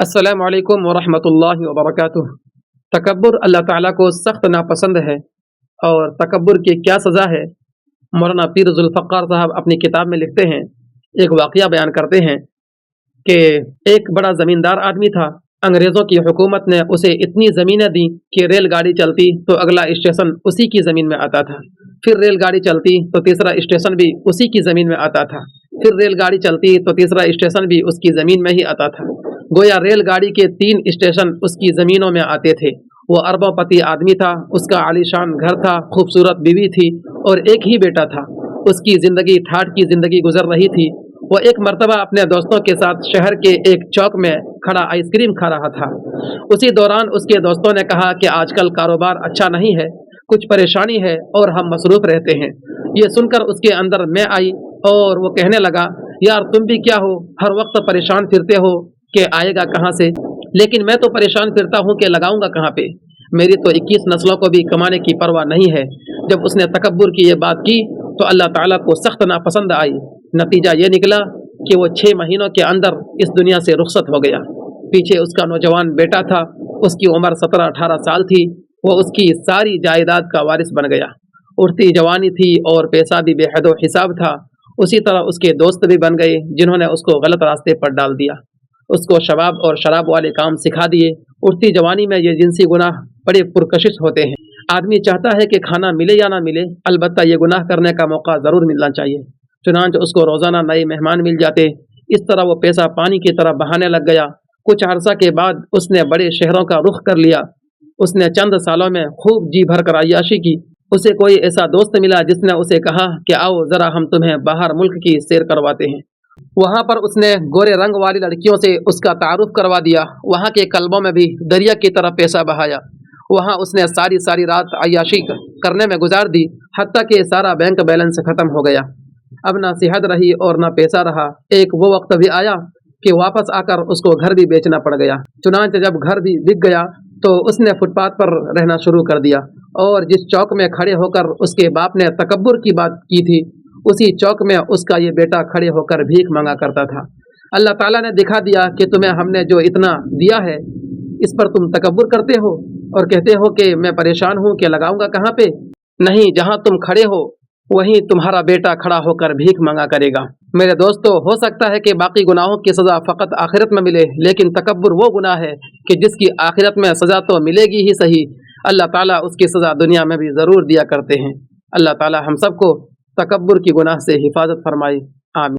अस्सलाम वालेकुम वरहमतुल्लाहि वबरकातुह। तकब्बुर अल्लाह ताला को सख्त नापसंद है। और तकब्बुर की क्या सज़ा है, मौलाना पीर जुल्फ़क़ार साहब अपनी किताब में लिखते हैं। एक वाक़या बयान करते हैं कि एक बड़ा ज़मींदार आदमी था। अंग्रेज़ों की हुकूमत ने उसे इतनी ज़मीनें दी कि रेलगाड़ी चलती तो अगला स्टेशन उसी की ज़मीन में आता था। फिर रेलगाड़ी चलती तो तीसरा स्टेशन भी उसी की ज़मीन में आता था। फिर रेलगाड़ी चलती तो तीसरा स्टेशन भी उसकी ज़मीन में ही आता था। गोया रेलगाड़ी के 3 स्टेशन उसकी ज़मीनों में आते थे। वो अरबों-पति आदमी था, उसका आलीशान घर था, खूबसूरत बीवी थी और एक ही बेटा था। उसकी ज़िंदगी ठाठ की ज़िंदगी गुजर रही थी। वो एक मर्तबा अपने दोस्तों के साथ शहर के एक चौक में खड़ा आइसक्रीम खा रहा था। उसी दौरान उसके दोस्तों ने कहा कि आजकल कारोबार अच्छा नहीं है, कुछ परेशानी है और हम मसरूफ़ रहते हैं। ये सुनकर उसके अंदर मैं आई और वो कहने लगा, यार तुम भी क्या हो, हर वक्त परेशान फिरते हो कि आएगा कहाँ से, लेकिन मैं तो परेशान फिरता हूँ कि लगाऊंगा कहाँ पे। मेरी तो 21 नस्लों को भी कमाने की परवाह नहीं है। जब उसने तकब्बुर की ये बात की तो अल्लाह ताला को सख्त नापसंद आई। नतीजा ये निकला कि वो 6 महीनों के अंदर इस दुनिया से रुखसत हो गया। पीछे उसका नौजवान बेटा था, उसकी उम्र 17-18 साल थी। वो उसकी सारी जायदाद का वारिस बन गया। उठती जवानी थी और पैसा भी बेहद हिसाब था। उसी तरह उसके दोस्त भी बन गए जिन्होंने उसको गलत रास्ते पर डाल दिया, उसको शबाब और शराब वाले काम सिखा दिए। उठती जवानी में ये जिनसी गुनाह बड़े पुरकशिश होते हैं। आदमी चाहता है कि खाना मिले या ना मिले, अलबत्ता ये गुनाह करने का मौका ज़रूर मिलना चाहिए। चुनांच उसको रोज़ाना नए मेहमान मिल जाते। इस तरह वो पैसा पानी की तरह बहाने लग गया। कुछ अरसा के बाद उसने बड़े शहरों का रुख कर लिया। उसने चंद सालों में खूब जी भर कर अय्याशी की। उसे कोई ऐसा दोस्त मिला जिसने उसे कहा कि आओ ज़रा हम तुम्हें बाहर मुल्क की सैर करवाते हैं। वहाँ पर उसने गोरे रंग वाली लड़कियों से उसका तारुफ करवा दिया। वहाँ के कल्बों में भी दरिया की तरह पैसा बहाया। वहाँ उसने सारी सारी रात अय्याशी करने में गुजार दी, हत्ता कि सारा बैंक बैलेंस ख़त्म हो गया। अब ना सेहत रही और ना पैसा रहा। एक वो वक्त भी आया कि वापस आकर उसको घर भी बेचना पड़ गया। चुनांचे जब घर भी बिक गया तो उसने फुटपाथ पर रहना शुरू कर दिया। और जिस चौक में खड़े होकर उसके बाप ने तकब्बुर की बात की थी, उसी चौक में उसका ये बेटा खड़े होकर भीख मांगा करता था। अल्लाह ताला ने दिखा दिया कि तुम्हें हमने जो इतना दिया है, इस पर तुम तकब्बुर करते हो और कहते हो कि मैं परेशान हूँ कि लगाऊंगा कहाँ पे। नहीं, जहाँ तुम खड़े हो वहीं तुम्हारा बेटा खड़ा होकर भीख मांगा करेगा। मेरे दोस्तों, हो सकता है कि बाकी गुनाहों की सज़ा फ़कत आखिरत में मिले, लेकिन तकब्बुर वो गुनाह है कि जिसकी आखिरत में सज़ा तो मिलेगी ही सही, अल्लाह ताला उसकी सज़ा दुनिया में भी ज़रूर दिया करते हैं। अल्लाह ताला हम सबको तकब्बुर की गुनाह से हिफाजत फरमाए। आमीन।